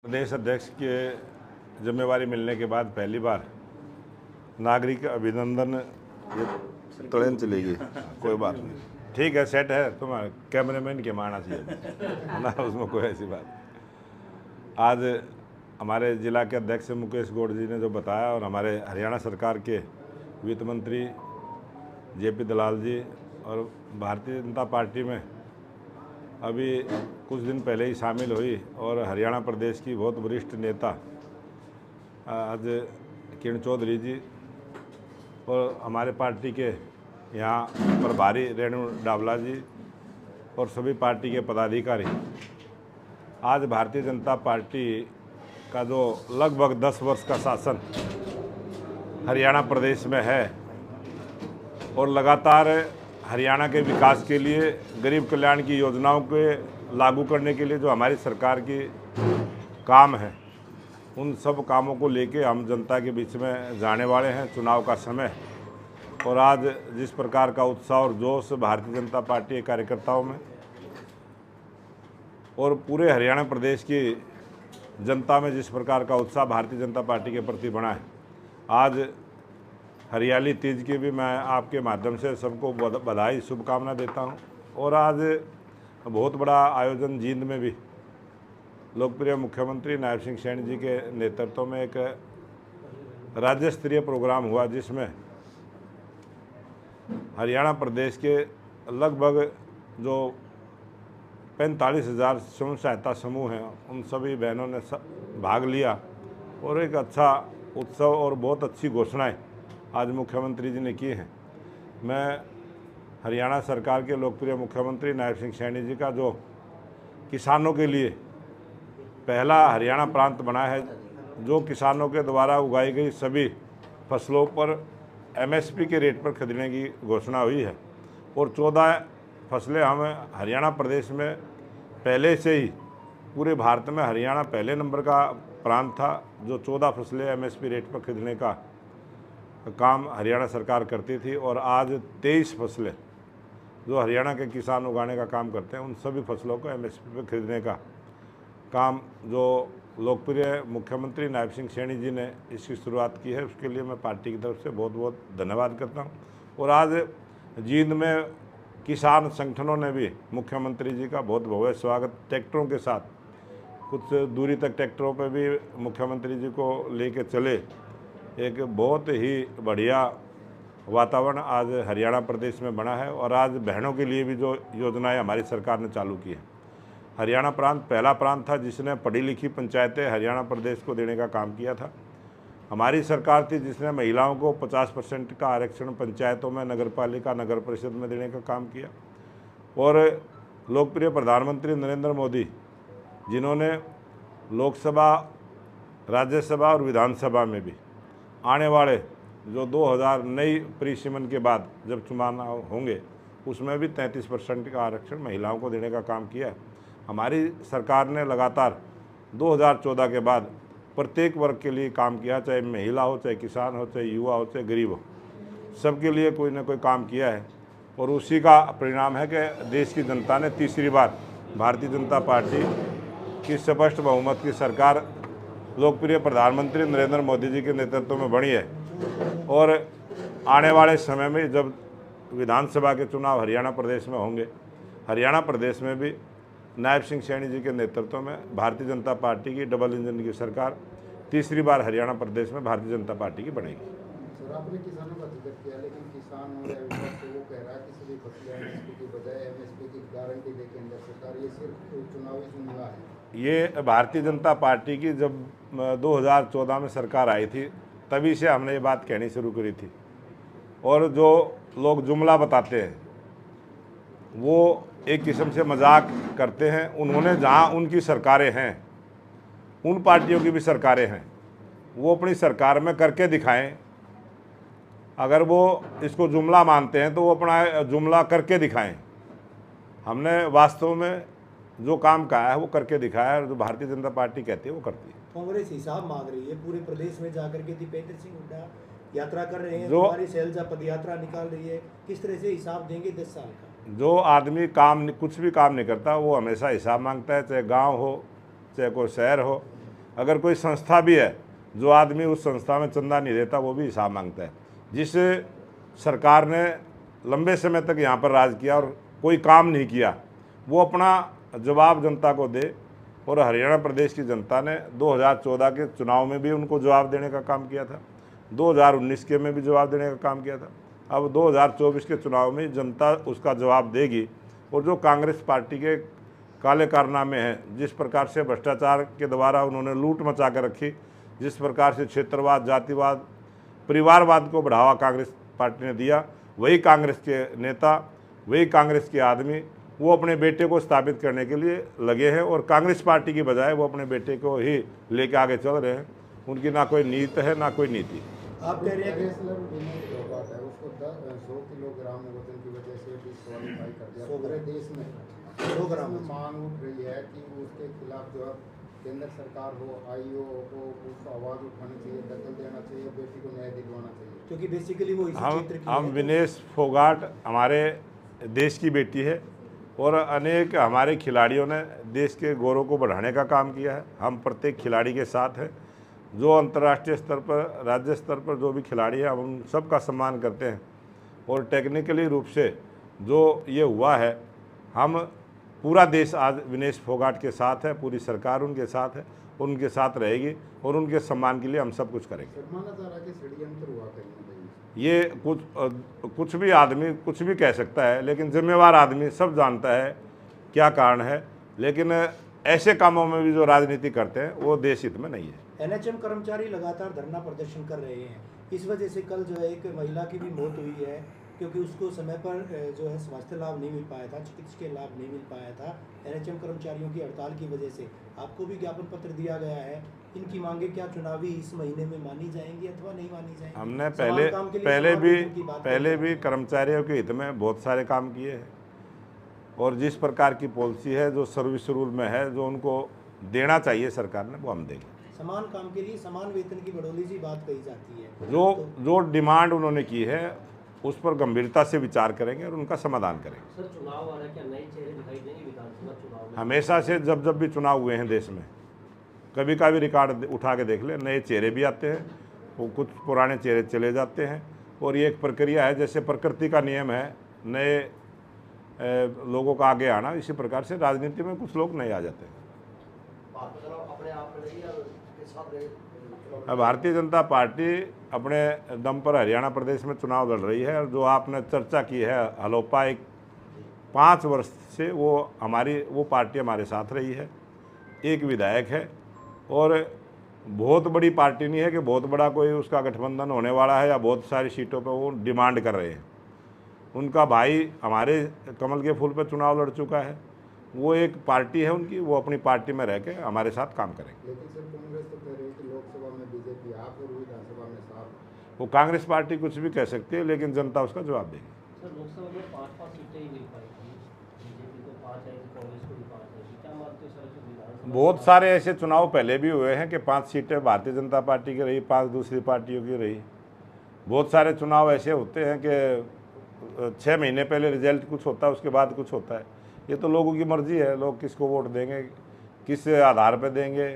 प्रदेश अध्यक्ष के जिम्मेवारी मिलने के बाद पहली बार नागरिक अभिनंदन ये ट्रेन चलेगी। कोई बात नहीं, ठीक है, सेट है। तुम्हारे कैमरामैन के माना चाहिए ना, उसमें कोई ऐसी बात। आज हमारे जिला के अध्यक्ष मुकेश गौड़ जी ने जो बताया और हमारे हरियाणा सरकार के वित्त मंत्री जेपी दलाल जी और भारतीय जनता पार्टी में अभी कुछ दिन पहले ही शामिल हुई और हरियाणा प्रदेश की बहुत वरिष्ठ नेता आज किरण चौधरी जी और हमारे पार्टी के यहाँ प्रभारी रेणु डावला जी और सभी पार्टी के पदाधिकारी आज भारतीय जनता पार्टी का जो लगभग 10 वर्ष का शासन हरियाणा प्रदेश में है और लगातार हरियाणा के विकास के लिए गरीब कल्याण की योजनाओं के लागू करने के लिए जो हमारी सरकार की काम है, उन सब कामों को लेके हम जनता के बीच में जाने वाले हैं। चुनाव का समय और आज जिस प्रकार का उत्साह और जोश भारतीय जनता पार्टी के कार्यकर्ताओं में और पूरे हरियाणा प्रदेश की जनता में जिस प्रकार का उत्साह भारतीय जनता पार्टी के प्रति बना है, आज हरियाली तीज की भी मैं आपके माध्यम से सबको बधाई शुभकामना देता हूं। और आज बहुत बड़ा आयोजन जींद में भी लोकप्रिय मुख्यमंत्री नायब सिंह सैनी जी के नेतृत्व में एक राज्य स्तरीय प्रोग्राम हुआ, जिसमें हरियाणा प्रदेश के लगभग जो 45,000 स्वयं सहायता समूह हैं, उन सभी बहनों ने भाग लिया और एक अच्छा उत्सव और बहुत अच्छी घोषणाएं आज मुख्यमंत्री जी ने की हैं। मैं हरियाणा सरकार के लोकप्रिय मुख्यमंत्री नायब सिंह सैनी जी का जो किसानों के लिए पहला हरियाणा प्रांत बना है, जो किसानों के द्वारा उगाई गई सभी फसलों पर एमएसपी के रेट पर खरीदने की घोषणा हुई है और 14 फसलें हम हरियाणा प्रदेश में पहले से ही पूरे भारत में हरियाणा पहले नंबर का प्रांत था, जो 14 फसलें एमएसपी रेट पर खरीदने का काम हरियाणा सरकार करती थी। और आज 23 फसलें जो हरियाणा के किसान उगाने का काम करते हैं, उन सभी फसलों को एमएसपी पर खरीदने का काम जो लोकप्रिय मुख्यमंत्री नायब सिंह सैनी जी ने इसकी शुरुआत की है, उसके लिए मैं पार्टी की तरफ से बहुत बहुत धन्यवाद करता हूं। और आज जींद में किसान संगठनों ने भी मुख्यमंत्री जी का बहुत भव्य स्वागत ट्रैक्टरों के साथ, कुछ दूरी तक ट्रैक्टरों पर भी मुख्यमंत्री जी को लेके चले। एक बहुत ही बढ़िया वातावरण आज हरियाणा प्रदेश में बना है। और आज बहनों के लिए भी जो योजनाएं हमारी सरकार ने चालू की है, हरियाणा प्रांत पहला प्रांत था जिसने पढ़ी लिखी पंचायतें हरियाणा प्रदेश को देने का काम किया था। हमारी सरकार थी जिसने महिलाओं को 50% का आरक्षण पंचायतों में, नगर पालिका, नगर परिषद में देने का काम किया। और लोकप्रिय प्रधानमंत्री नरेंद्र मोदी, जिन्होंने लोकसभा, राज्यसभा और विधानसभा में भी आने वाले जो 2000 नई परिसीमन के बाद जब चुनाव होंगे, उसमें भी 33% का आरक्षण महिलाओं को देने का काम किया है। हमारी सरकार ने लगातार 2014 के बाद प्रत्येक वर्ग के लिए काम किया, चाहे महिला हो, चाहे किसान हो, चाहे युवा हो, चाहे गरीब हो, सबके लिए कोई ना कोई काम किया है। और उसी का परिणाम है कि देश की जनता ने तीसरी बार भारतीय जनता पार्टी की स्पष्ट बहुमत की सरकार लोकप्रिय प्रधानमंत्री नरेंद्र मोदी जी के नेतृत्व में बनी है। और आने वाले समय में जब विधानसभा के चुनाव हरियाणा प्रदेश में होंगे, हरियाणा प्रदेश में भी नायब सिंह सैनी जी के नेतृत्व में भारतीय जनता पार्टी की डबल इंजन की सरकार तीसरी बार हरियाणा प्रदेश में भारतीय जनता पार्टी की बनेगी। सर, आपने किसानों का जिक्र किया, लेकिन किसान और वो कह रहा है कि सभी फसलें एमएसपी की बजाय एमएसपी की गारंटी देके अंदर सरकार, ये सिर्फ चुनावी जुमला है। ये भारतीय जनता पार्टी की जब 2014 में सरकार आई थी, तभी से हमने ये बात कहनी शुरू करी थी। और जो लोग जुमला बताते हैं वो एक किस्म से मजाक करते हैं। उन्होंने जहां उनकी सरकारें हैं, उन पार्टियों की भी सरकारें हैं, वो अपनी सरकार में करके दिखाएं। अगर वो इसको जुमला मानते हैं तो वो अपना जुमला करके दिखाएं। हमने वास्तव में जो काम कहा है वो करके दिखाया है, और जो भारतीय जनता पार्टी कहती है वो करती है। कांग्रेस हिसाब मांग रही है, पूरे प्रदेश में जाकर के दीपेंद्र सिंह हुड्डा यात्रा कर रहे हैं, जो हमारी शैलजा पद यात्रा निकाल रही है, किस तरह से हिसाब देंगे 10 साल का? जो आदमी कुछ भी काम नहीं करता, वो हमेशा हिसाब मांगता है, चाहे गांव हो, चाहे कोई शहर हो, अगर कोई संस्था भी है, जो आदमी उस संस्था में चंदा नहीं देता वो भी हिसाब मांगता है। जिस सरकार ने लंबे समय तक यहाँ पर राज किया और कोई काम नहीं किया, वो अपना जवाब जनता को दे। और हरियाणा प्रदेश की जनता ने 2014 के चुनाव में भी उनको जवाब देने का काम किया था, 2019 के में भी जवाब देने का काम किया था। अब 2024 के चुनाव में जनता उसका जवाब देगी। और जो कांग्रेस पार्टी के काले कारनामे हैं, जिस प्रकार से भ्रष्टाचार के द्वारा उन्होंने लूट मचा कर रखी, जिस प्रकार से क्षेत्रवाद, जातिवाद, परिवारवाद को बढ़ावा कांग्रेस पार्टी ने दिया, वही कांग्रेस के नेता, वही कांग्रेस के आदमी वो अपने बेटे को स्थापित करने के लिए लगे हैं। और कांग्रेस पार्टी की बजाय वो अपने बेटे को ही लेके आगे चल रहे हैं। उनकी ना कोई नीति है ना कोई नीति। आप कह रहे हैं कि रेसलर विनोद फोगाट है, उसको 100 किलोग्राम वजन की वजह से डिस्क्वालीफाई कर दिया। पूरे देश में 100 ग्राम मांग उठ रही है कि उसके खिलाफ जो है केंद्र सरकार हो, आईओ को उसको आवाज़ उठानी चाहिए, दखल देना चाहिए, बेटी को न्याय दिलवाना चाहिए। क्योंकि बेसिकली वो इसी क्षेत्र की हम है। विनेश फोगाट हमारे देश की बेटी है और अनेक हमारे खिलाड़ियों ने देश के गौरव को बढ़ाने का काम किया है। हम प्रत्येक खिलाड़ी के साथ हैं। जो अंतर्राष्ट्रीय स्तर पर, राज्य स्तर पर जो भी खिलाड़ी है, हम उन सब का सम्मान करते हैं। और टेक्निकली रूप से जो ये हुआ है, हम पूरा देश आज विनेश फोगाट के साथ है, पूरी सरकार उनके साथ है, उनके साथ रहेगी और उनके सम्मान के लिए हम सब कुछ करेंगे। माना जा रहा है कि षड्यंत्र हुआ कहीं ना कहीं। ये कुछ भी आदमी कुछ भी कह सकता है, लेकिन जिम्मेवार आदमी सब जानता है क्या कारण है। लेकिन ऐसे कामों में भी जो राजनीति करते हैं वो देश हित में नहीं है। एनएचएम कर्मचारी लगातार धरना प्रदर्शन कर रहे हैं। इस वजह से कल जो है एक महिला की भी मौत हुई है, क्योंकि उसको समय पर जो है स्वास्थ्य लाभ नहीं मिल पाया था, चिकित्सकीय लाभ नहीं मिल पाया था एनएचएम कर्मचारियों की हड़ताल की वजह से। आपको भी ज्ञापन पत्र दिया गया है। इनकी मांगे क्या चुनावी इस महीने में मानी जाएंगी अथवा नहीं मानी जाएंगी? हमने पहले भी कर्मचारियों के हित में बहुत सारे काम किए हैं। और जिस प्रकार की पॉलिसी है, जो सर्विस रूल में है, जो उनको देना चाहिए सरकार ने, वो हम देंगे। समान काम के लिए समान वेतन की बढ़ोतरी सी बात कही जाती है। जो डिमांड उन्होंने की है उस पर गंभीरता से विचार करेंगे और उनका समाधान करेंगे। सर, चुनाव आ रहा है, क्या नए चेहरे दिखाई देंगे विधानसभा चुनाव में? हमेशा से जब भी चुनाव हुए हैं देश में, कभी का भी रिकॉर्ड उठा के देख ले, नए चेहरे भी आते हैं, वो कुछ पुराने चेहरे चले जाते हैं। और ये एक प्रक्रिया है, जैसे प्रकृति का नियम है नए लोगों का आगे आना, इसी प्रकार से राजनीति में कुछ लोग नए आ जाते हैं। अपने आप में नहीं या के साथ रहे? भारतीय जनता पार्टी अपने दम पर हरियाणा प्रदेश में चुनाव लड़ रही है। और जो आपने चर्चा की है हलोपा, एक 5 वर्ष से वो पार्टी हमारे साथ रही है। एक विधायक है और बहुत बड़ी पार्टी नहीं है कि बहुत बड़ा कोई उसका गठबंधन होने वाला है या बहुत सारी सीटों पर वो डिमांड कर रहे हैं। उनका भाई हमारे कमल के फूल पर चुनाव लड़ चुका है। वो एक पार्टी है उनकी, वो अपनी पार्टी में रह के हमारे साथ काम करेंगे। लेकिन सर कांग्रेस तो कह रही है कि लोकसभा में बीजेपी आप और विधानसभा में साफ। वो कांग्रेस पार्टी कुछ भी कह सकती है, लेकिन जनता उसका जवाब देगी। सर, लोकसभा में 5 सीटें ही मिल पाई थी, बीजेपी को 5 आई, कांग्रेस को भी 5 आई। क्या मानते हो सर कि विधानसभा? बहुत सारे ऐसे चुनाव पहले भी हुए हैं कि 5 सीटें भारतीय जनता पार्टी की रही, 5 दूसरी पार्टियों की रही। बहुत सारे चुनाव ऐसे होते हैं कि 6 महीने पहले रिजल्ट कुछ होता है, उसके बाद कुछ होता है। ये तो लोगों की मर्जी है, लोग किसको वोट देंगे, किस आधार पर देंगे।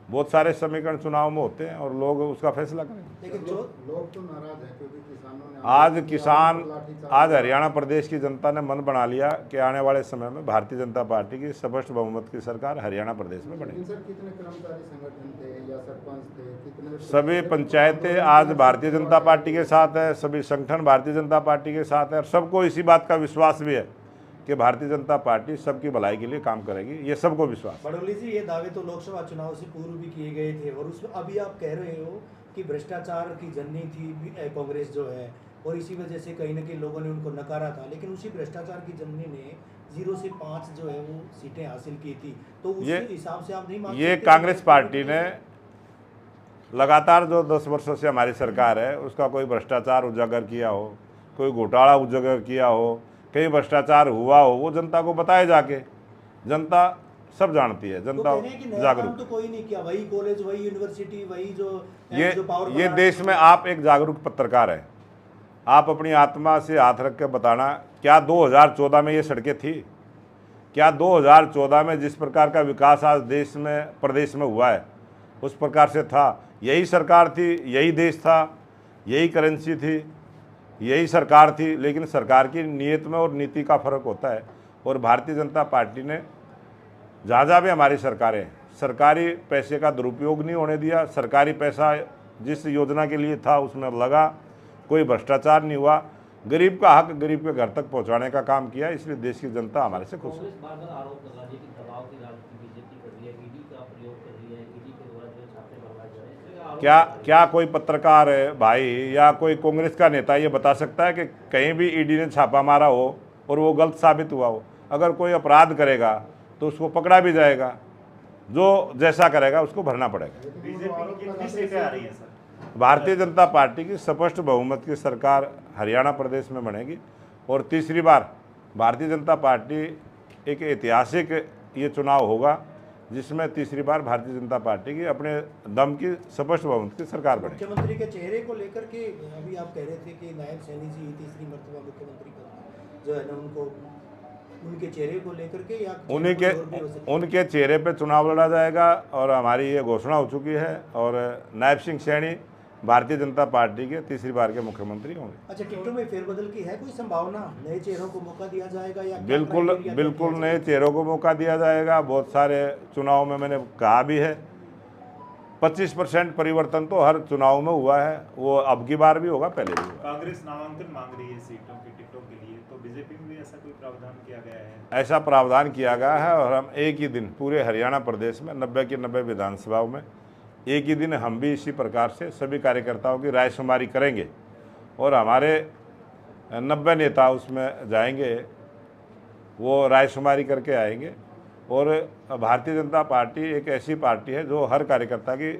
बहुत सारे समीकरण चुनाव में होते हैं और लोग उसका फैसला करेंगे। लेकिन लोग तो नाराज हैं क्योंकि किसानों ने आज हरियाणा प्रदेश की जनता ने मन बना लिया कि आने वाले समय में भारतीय जनता पार्टी की स्पष्ट बहुमत की सरकार हरियाणा प्रदेश में बनेगी। सर, कितने कर्मचारी संगठन थे या सरपंच थे, कितने सभी पंचायतें आज भारतीय जनता पार्टी के साथ है, सभी संगठन भारतीय जनता पार्टी के साथ है। और सबको इसी बात का विश्वास भी है कि भारतीय जनता पार्टी सबकी भलाई के लिए काम करेगी, ये सबको विश्वास। बड़ोली जी, ये दावे तो लोकसभा चुनाव से पूर्व भी किए गए थे और उसमें अभी आप कह रहे हो कि भ्रष्टाचार की जननी थी कांग्रेस जो है, और इसी वजह से कहीं ना कहीं लोगों ने उनको नकारा था। लेकिन उसी भ्रष्टाचार की जननी ने 0 से 5 जो है वो सीटें हासिल की थी, तो उस हिसाब से आप नहीं मानते? ये कांग्रेस पार्टी ने लगातार जो 10 वर्षों से हमारी सरकार है उसका कोई भ्रष्टाचार उजागर किया हो, कोई घोटाला उजागर किया हो, कहीं भ्रष्टाचार हुआ हो, वो जनता को बताए जाके। जनता सब जानती है, जनता जागरूक। तो कोई नहीं किया, वही कॉलेज, वही यूनिवर्सिटी, वही जो ये देश में आप एक जागरूक पत्रकार हैं। आप अपनी आत्मा से हाथ रख के बताना, क्या 2014 में ये सड़कें थी? क्या 2014 में जिस प्रकार का विकास आज देश में, प्रदेश में हुआ है, उस प्रकार से था। यही सरकार थी, यही देश था, यही करेंसी थी, यही सरकार थी, लेकिन सरकार की नीयत में और नीति का फर्क होता है। और भारतीय जनता पार्टी ने जहाँ भी हमारी सरकारें, सरकारी पैसे का दुरुपयोग नहीं होने दिया। सरकारी पैसा जिस योजना के लिए था उसमें लगा, कोई भ्रष्टाचार नहीं हुआ, गरीब का हक गरीब के घर तक पहुंचाने का काम किया। इसलिए देश की जनता हमारे से खुश है। कांग्रेस बार-बार आरोप लगा रही है कि दबाव की राजनीति बीजेपी कर रही है, ईडी का प्रयोग कर रही है, ईडी के द्वारा जो छापे मरवाए जा रहे हैं, इसलिए आरोप क्या लगा रही है। क्या कोई पत्रकार है भाई या कोई कांग्रेस का नेता ये बता सकता है कि कहीं भी ईडी ने छापा मारा हो और वो गलत साबित हुआ हो? अगर कोई अपराध करेगा तो उसको पकड़ा भी जाएगा, जो जैसा करेगा उसको भरना पड़ेगा। बीजेपी की कितनी सीटें आ रही हैं सर? भारतीय जनता पार्टी की स्पष्ट बहुमत की सरकार हरियाणा प्रदेश में बनेगी और तीसरी बार भारतीय जनता पार्टी एक ऐतिहासिक ये चुनाव होगा जिसमें तीसरी बार भारतीय जनता पार्टी की अपने दम की स्पष्ट बहुमत की सरकार बनेगी। मुख्यमंत्री के चेहरे को लेकर के अभी आप कह रहे थे कि नायब सैनी जी तीसरी मर्तबा मुख्यमंत्री का जो है ना उनको उनके चेहरे को लेकर के या उनके चेहरे पे चुनाव लड़ा जाएगा और हमारी ये घोषणा हो चुकी है और नायब सिंह सैनी भारतीय जनता पार्टी के तीसरी बार के मुख्यमंत्री होंगे। अच्छा, टिकटों में फेरबदल की है कोई संभावना? नए चेहरों को मौका दिया जाएगा या क्या बिल्कुल criteria बिल्कुल क्या नए चेहरों को मौका दिया जाएगा। बहुत सारे चुनाव में मैंने कहा भी है 25% परिवर्तन तो हर चुनाव में हुआ है, वो अब की बार भी होगा, पहले भी हुआ। कांग्रेस नामांकन मांग रही है सीटों की टिकटों के लिए, तो बीजेपी में भी ऐसा कोई प्रावधान किया गया है? ऐसा प्रावधान किया गया है और हम एक ही दिन पूरे हरियाणा प्रदेश में 90 की 90 विधानसभाओं में एक ही दिन हम भी इसी प्रकार से सभी कार्यकर्ताओं की रायशुमारी करेंगे और हमारे 90 नेता उसमें जाएंगे, वो रायशुमारी करके आएंगे। और भारतीय जनता पार्टी एक ऐसी पार्टी है जो हर कार्यकर्ता की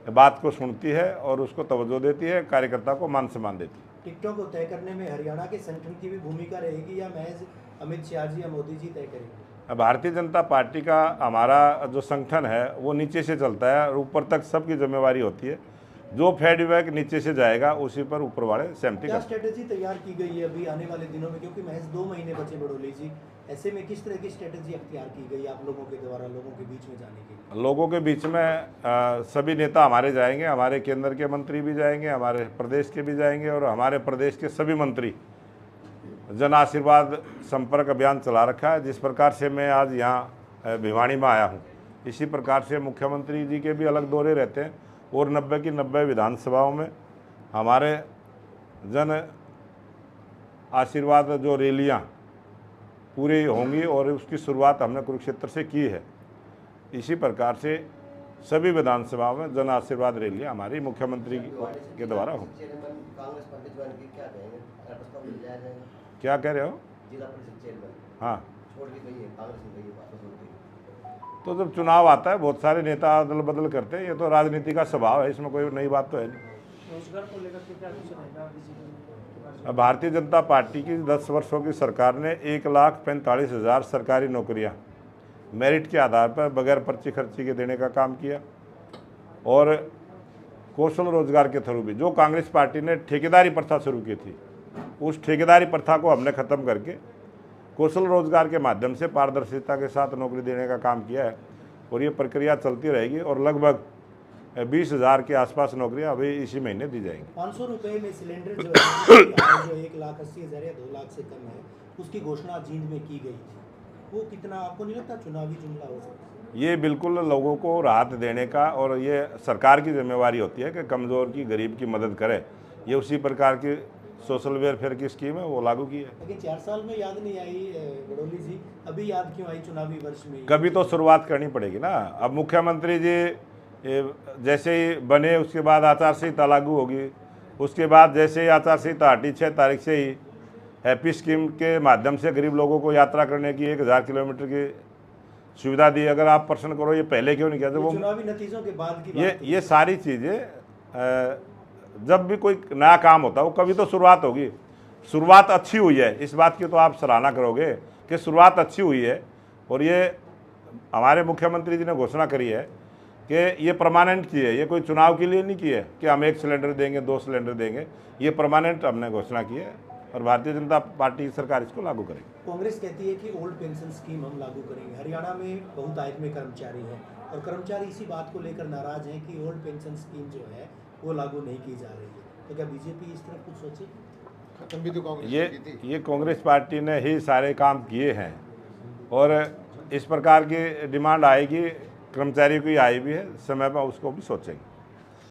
बात को सुनती है और उसको तवज्जो देती है, कार्यकर्ता को मान सम्मान देती है। टिकटों को तय करने में हरियाणा के संगठन की भी भूमिका रहेगी या महज अमित शाह जी या मोदी जी तय करेंगे? भारतीय जनता पार्टी का हमारा जो संगठन है वो नीचे से चलता है और ऊपर तक सबकी जिम्मेवारी होती है। जो फीडबैक नीचे से जाएगा उसी पर ऊपर वाले सहमति क्या करते हैं। स्ट्रेटेजी तैयार की गई है अभी आने वाले दिनों में, क्योंकि महज 2 महीने बचे बड़ोली जी, ऐसे में किस तरह की स्ट्रेटेजी अख्तियार की गई आप लोगों के द्वारा लोगों के बीच में जाने के लिए? लोगों के बीच में सभी नेता हमारे जाएंगे, हमारे केंद्र के मंत्री भी जाएंगे, हमारे प्रदेश के भी जाएंगे और हमारे प्रदेश के सभी मंत्री जन आशीर्वाद संपर्क अभियान चला रखा है। जिस प्रकार से मैं आज यहाँ भिवानी में आया हूँ, इसी प्रकार से मुख्यमंत्री जी के भी अलग दौरे रहते हैं और 90 की 90 विधानसभाओं में हमारे जन आशीर्वाद जो रैलियाँ पूरी होंगी और उसकी शुरुआत हमने कुरुक्षेत्र से की है। इसी प्रकार से सभी विधानसभाओं में जन आशीर्वाद रैलियाँ हमारी मुख्यमंत्री के द्वारा होंगी। क्या कह रहे हो? हाँ, तो जब चुनाव आता है बहुत सारे नेता अदल बदल करते हैं, ये तो राजनीति का स्वभाव है, इसमें कोई नई बात तो है नहीं। रोजगार को लेकर के क्या कुछ रहेगा बीजेपी? अब भारतीय जनता पार्टी की 10 वर्षों की सरकार ने 1,45,000 सरकारी नौकरियां मेरिट के आधार पर बगैर पर्ची खर्ची के देने का काम किया और कौशल रोजगार के थ्रू भी जो कांग्रेस पार्टी ने ठेकेदारी प्रथा शुरू की थी, उस ठेकेदारी प्रथा को हमने ख़त्म करके कौशल रोजगार के माध्यम से पारदर्शिता के साथ नौकरी देने का काम किया है और ये प्रक्रिया चलती रहेगी और लगभग 20,000 के आसपास नौकरियां अभी इसी महीने दी जाएंगी। 500 रुपये में सिलेंडर जो है जो 1,80,000 या 2 लाख से कम है, उसकी घोषणा जींद में की गई थी, वो कितना आपको नहीं लगता चुनावी जुमला हो सकता है? ये बिल्कुल लोगों को राहत देने का और ये सरकार की जिम्मेवारी होती है कि कमज़ोर की गरीब की मदद करे। ये उसी प्रकार की सोशल वेलफेयर की स्कीम है, वो लागू की है। लेकिन 4 साल में याद नहीं आई बड़ोली जी, अभी याद क्यों आई चुनावी वर्ष में? कभी तो शुरुआत करनी पड़ेगी ना। अब मुख्यमंत्री जी जैसे ही बने उसके बाद आचार संहिता लागू होगी, उसके बाद जैसे ही आचार संहिता हटी 6 तारीख से ही हैप्पी स्कीम के माध्यम से गरीब लोगों को यात्रा करने की 1000 किलोमीटर की सुविधा दी। अगर आप प्रश्न करो ये पहले क्यों नहीं किया, तो वो चुनावी नतीजों के बाद की बात ये सारी चीज़ें जब भी कोई नया काम होता है वो कभी तो शुरुआत होगी। शुरुआत अच्छी हुई है, इस बात की तो आप सराहना करोगे कि शुरुआत अच्छी हुई है और ये हमारे मुख्यमंत्री जी ने घोषणा करी है कि ये परमानेंट की है, ये कोई चुनाव के लिए नहीं की है कि हम 1 सिलेंडर देंगे 2 सिलेंडर देंगे, ये परमानेंट हमने घोषणा की है और भारतीय जनता पार्टी की सरकार इसको लागू करेगी। कांग्रेस कहती है कि ओल्ड पेंशन स्कीम हम लागू करेंगे। हरियाणा में बहुत आय में कर्मचारी हैं और कर्मचारी इसी बात को लेकर नाराज हैं कि ओल्ड पेंशन स्कीम जो है वो लागू नहीं की जा रही है। तो क्या बीजेपी इस तरफ कुछ सोचे? खत्म भी तो कांग्रेस की थी। ये कांग्रेस पार्टी ने ही सारे काम किए हैं और इस प्रकार की डिमांड आएगी, कर्मचारी की आई भी है, समय पर उसको भी सोचेंगे।